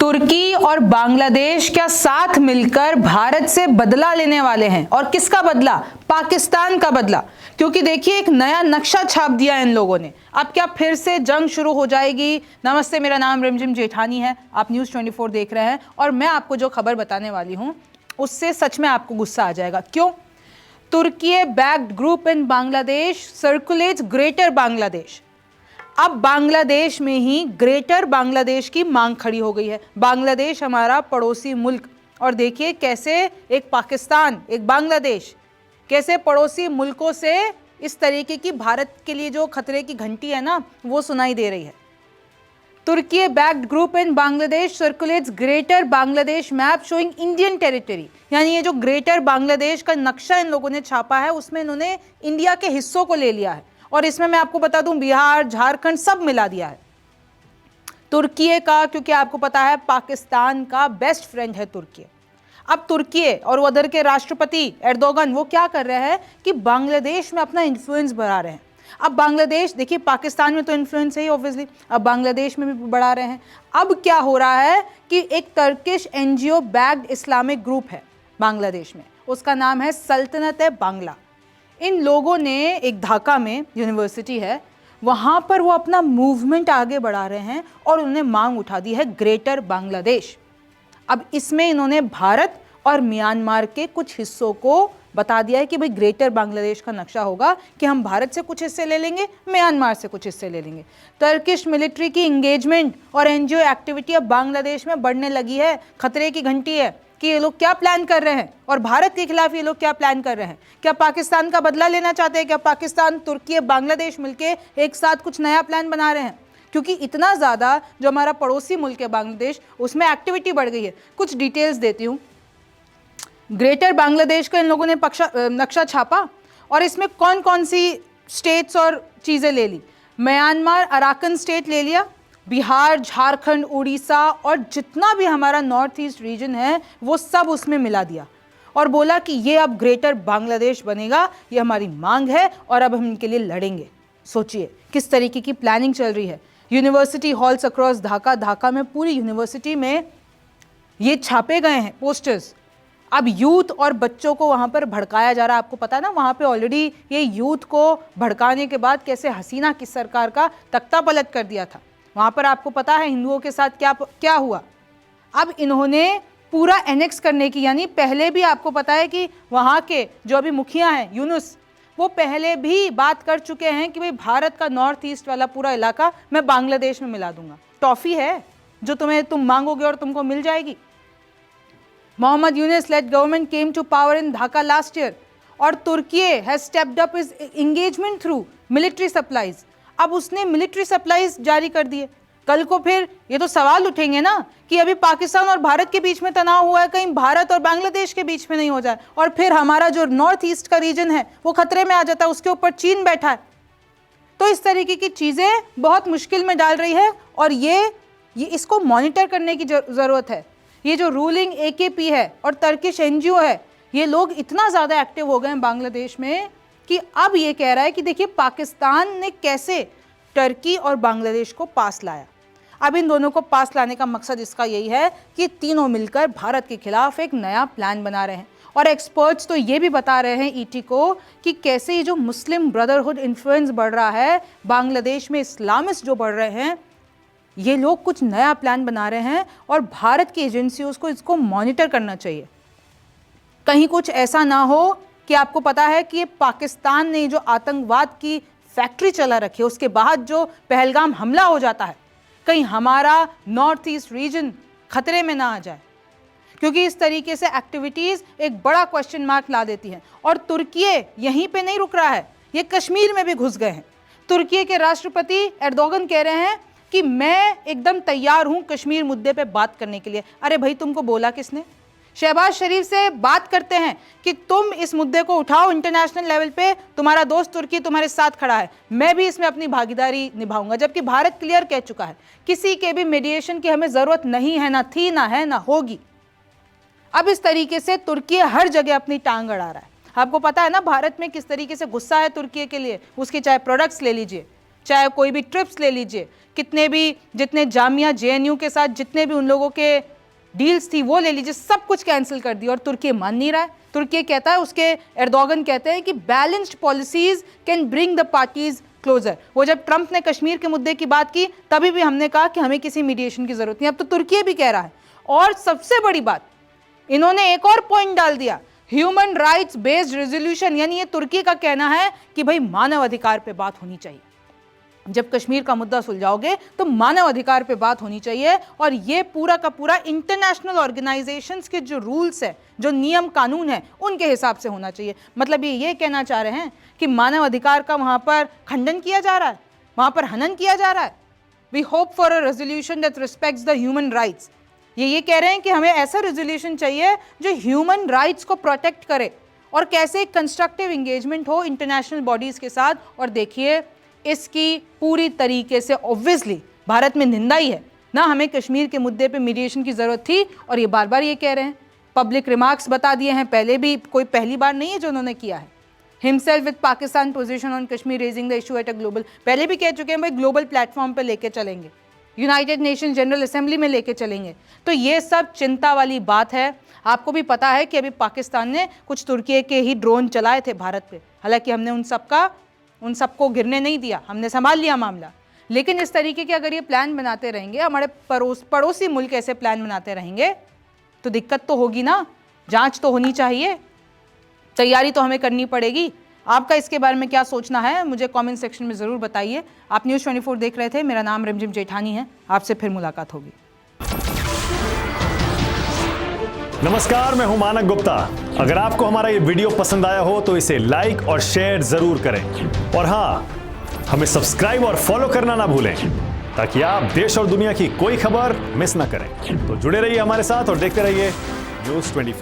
तुर्की और बांग्लादेश क्या साथ मिलकर भारत से बदला लेने वाले हैं? और किसका बदला? पाकिस्तान का बदला। क्योंकि देखिए एक नया नक्शा छाप दिया इन लोगों ने। अब क्या फिर से जंग शुरू हो जाएगी? नमस्ते, मेरा नाम रिमझिम जेठानी है, आप न्यूज़ 24 देख रहे हैं और मैं आपको जो खबर बताने वाली हूं उससे सच में आपको गुस्सा आ जाएगा। क्यों? Turkey backed group in Bangladesh circulates greater Bangladesh. अब बांग्लादेश में ही ग्रेटर बांग्लादेश की मांग खड़ी हो गई है। बांग्लादेश हमारा पड़ोसी मुल्क, और देखिए कैसे एक पाकिस्तान, एक बांग्लादेश कैसे पड़ोसी मुल्कों से इस तरीके की भारत के लिए जो खतरे की घंटी है ना, वो सुनाई दे रही है। Turkey backed group in Bangladesh circulates greater Bangladesh map showing Indian territory. यानी ये जो ग्रेटर बांग्लादेश का नक्शा इन लोगों ने छापा है उसमें इन्होंने इंडिया के हिस्सों को ले लिया है, और इसमें मैं आपको बता दूं बिहार, झारखंड सब मिला दिया है। तुर्की का, क्योंकि आपको पता है पाकिस्तान का बेस्ट फ्रेंड है तुर्की। अब तुर्की और उधर के राष्ट्रपति एर्दोगन वो क्या कर रहे हैं कि बांग्लादेश में अपना इन्फ्लुएंस बढ़ा रहे हैं। अब बांग्लादेश, देखिए पाकिस्तान में तो इन्फ्लुएंस है ही ऑब्वियसली, अब बांग्लादेश में भी बढ़ा रहे हैं। अब क्या हो रहा है कि एक Turkish NGO backed Islamic group है बांग्लादेश में, उसका नाम है सल्तनत बांग्ला। इन लोगों ने एक ढाका में यूनिवर्सिटी है, वहाँ पर वो अपना मूवमेंट आगे बढ़ा रहे हैं और उन्होंने मांग उठा दी है ग्रेटर बांग्लादेश। अब इसमें इन्होंने भारत और म्यांमार के कुछ हिस्सों को बता दिया है कि भाई ग्रेटर बांग्लादेश का नक्शा होगा कि हम भारत से कुछ हिस्से ले लेंगे, म्यांमार से कुछ हिस्से ले लेंगे। टर्किश मिलिट्री की इंगेजमेंट और एनजीओ एक्टिविटी अब बांग्लादेश में बढ़ने लगी है। खतरे की घंटी है कि ये लोग क्या प्लान कर रहे हैं और भारत के खिलाफ ये लोग क्या प्लान कर रहे हैं। क्या पाकिस्तान का बदला लेना चाहते हैं? क्या पाकिस्तान, तुर्की, बांग्लादेश मिलके एक साथ कुछ नया प्लान बना रहे हैं? क्योंकि इतना ज़्यादा जो हमारा पड़ोसी मुल्क है बांग्लादेश, उसमें एक्टिविटी बढ़ गई है। कुछ डिटेल्स देती हूँ। ग्रेटर बांग्लादेश का इन लोगों ने नक्शा छापा और इसमें कौन कौन सी स्टेट्स और चीज़ें ले ली। म्यांमार, अराकन स्टेट ले लिया, बिहार, झारखंड, उड़ीसा और जितना भी हमारा नॉर्थ ईस्ट रीजन है वो सब उसमें मिला दिया और बोला कि ये अब ग्रेटर बांग्लादेश बनेगा, ये हमारी मांग है और अब हम इनके लिए लड़ेंगे। सोचिए किस तरीके की प्लानिंग चल रही है। यूनिवर्सिटी हॉल्स अक्रॉस ढाका में पूरी यूनिवर्सिटी में ये छापे गए हैं पोस्टर्स। अब यूथ और बच्चों को वहाँ पर भड़काया जा रहा है। आपको पता है ना, वहाँ पे ऑलरेडी ये यूथ को भड़काने के बाद कैसे हसीना की सरकार का तख्ता पलट कर दिया था। वहाँ पर आपको पता है हिंदुओं के साथ क्या हुआ। अब इन्होंने पूरा एनेक्स करने की, यानी पहले भी आपको पता है कि वहाँ के जो अभी मुखिया हैं यूनुस, वो पहले भी बात कर चुके हैं कि भाई भारत का नॉर्थ ईस्ट वाला पूरा इलाका मैं बांग्लादेश में मिला दूंगा। टॉफ़ी है जो तुम मांगोगे और तुमको मिल जाएगी। Mohammad Yunus led government came to power in Dhaka last year और Turkey has stepped up its engagement through military supplies. अब उसने मिलिट्री सप्लाईज जारी कर दिए। कल को फिर ये तो सवाल उठेंगे ना कि अभी पाकिस्तान और भारत के बीच में तनाव हुआ है, कहीं भारत और बांग्लादेश के बीच में नहीं हो जाए और फिर हमारा जो नॉर्थ ईस्ट का रीजन है वो खतरे में आ जाता है, उसके ऊपर चीन बैठा है। तो इस तरीके की चीज़ें बहुत मुश्किल में डाल रही है और ये इसको मॉनिटर करने की ज़रूरत है। ये जो रूलिंग AKP है और टर्किश NGO है, ये लोग इतना ज़्यादा एक्टिव हो गए हैं बांग्लादेश में कि अब ये कह रहा है कि देखिए पाकिस्तान ने कैसे टर्की और बांग्लादेश को पास लाया। अब इन दोनों को पास लाने का मकसद इसका यही है कि तीनों मिलकर भारत के खिलाफ एक नया प्लान बना रहे हैं। और एक्सपर्ट्स तो ये भी बता रहे हैं ET को कि कैसे ये जो मुस्लिम ब्रदरहुड इन्फ्लुएंस बढ़ रहा है बांग्लादेश में, इस्लामिस्ट जो बढ़ रहे हैं, ये लोग कुछ नया प्लान बना रहे हैं और भारत की एजेंसियों को इसको मॉनिटर करना चाहिए। कहीं कुछ ऐसा ना हो कि आपको पता है कि ये पाकिस्तान ने जो आतंकवाद की फैक्ट्री चला रखी है उसके बाद जो पहलगाम हमला हो जाता है, कहीं हमारा नॉर्थ ईस्ट रीजन खतरे में ना आ जाए, क्योंकि इस तरीके से एक्टिविटीज़ एक बड़ा क्वेश्चन मार्क ला देती हैं। और तुर्की यहीं पे नहीं रुक रहा है, ये कश्मीर में भी घुस गए हैं। तुर्की के राष्ट्रपति एर्दोगन कह रहे हैं कि मैं एकदम तैयार हूं कश्मीर मुद्दे पे बात करने के लिए। अरे भाई तुमको बोला किसने? शहबाज शरीफ से बात करते हैं कि तुम इस मुद्दे को उठाओ इंटरनेशनल लेवल पे, तुम्हारा दोस्त तुर्की तुम्हारे साथ खड़ा है, मैं भी इसमें अपनी भागीदारी निभाऊंगा। जबकि भारत क्लियर कह चुका है किसी के भी मीडिएशन की हमें ज़रूरत नहीं है, ना थी, ना है, ना होगी। अब इस तरीके से तुर्की हर जगह अपनी टांग अड़ा रहा है। आपको पता है ना भारत में किस तरीके से गुस्सा है तुर्की के लिए, उसके चाहे प्रोडक्ट्स ले लीजिए, चाहे कोई भी ट्रिप्स ले लीजिए, जितने जामिया JNU के साथ जितने भी उन लोगों के डील्स थी वो ले लीजिए, सब कुछ कैंसिल कर दिया। और तुर्की मान नहीं रहा है। तुर्की कहता है, उसके एर्दोगन कहते हैं कि balanced policies can bring the parties closer. वो जब ट्रंप ने कश्मीर के मुद्दे की बात की तभी भी हमने कहा कि हमें किसी मीडिएशन की जरूरत नहीं। अब तो तुर्की भी कह रहा है। और सबसे बड़ी बात, इन्होंने एक और पॉइंट डाल दिया, ह्यूमन राइट्स बेस्ड रेजोल्यूशन। यानी ये तुर्की का कहना है कि भाई मानव अधिकार पे बात होनी चाहिए। जब कश्मीर का मुद्दा सुलझाओगे तो मानव अधिकार पे बात होनी चाहिए। और ये पूरा का पूरा इंटरनेशनल ऑर्गेनाइजेशंस के जो रूल्स है, जो नियम कानून है, उनके हिसाब से होना चाहिए। मतलब ये कहना चाह रहे हैं कि मानव अधिकार का वहां पर खंडन किया जा रहा है, वहां पर हनन किया जा रहा है। We hope for a resolution that respects the human rights. ये कह रहे हैं कि हमें ऐसा रेजोल्यूशन चाहिए जो ह्यूमन राइट्स को प्रोटेक्ट करे और कैसे कंस्ट्रक्टिव एंगेजमेंट हो इंटरनेशनल बॉडीज के साथ। और देखिए, इसकी पूरी तरीके से ऑब्वियसली भारत में निंदा ही है ना। हमें कश्मीर के मुद्दे पे मीडिएशन की जरूरत थी और ये बार बार ये कह रहे हैं। पब्लिक रिमार्क्स बता दिए हैं पहले भी, कोई पहली बार नहीं है जो उन्होंने किया है। Himself with Pakistan position on Kashmir raising the issue at a global, पहले भी कह चुके हैं भाई ग्लोबल प्लेटफॉर्म पे लेके चलेंगे, यूनाइटेड नेशन जनरल असेंबली में लेके चलेंगे। तो ये सब चिंता वाली बात है। आपको भी पता है कि अभी पाकिस्तान ने कुछ तुर्की के ही ड्रोन चलाए थे भारत पे, हालांकि हमने उन सबको गिरने नहीं दिया, हमने संभाल लिया मामला। लेकिन इस तरीके के अगर ये प्लान बनाते रहेंगे, हमारे पड़ोसी मुल्क ऐसे प्लान बनाते रहेंगे तो दिक्कत तो होगी ना। जांच तो होनी चाहिए, तैयारी तो हमें करनी पड़ेगी। आपका इसके बारे में क्या सोचना है मुझे कमेंट सेक्शन में ज़रूर बताइए। आप न्यूज़ 24 देख रहे थे, मेरा नाम रिमझिम जेठानी है। आपसे फिर मुलाकात होगी। नमस्कार, मैं हूं मानक गुप्ता। अगर आपको हमारा ये वीडियो पसंद आया हो तो इसे लाइक और शेयर जरूर करें। और हाँ, हमें सब्सक्राइब और फॉलो करना ना भूलें ताकि आप देश और दुनिया की कोई खबर मिस ना करें। तो जुड़े रहिए हमारे साथ और देखते रहिए न्यूज़ 24।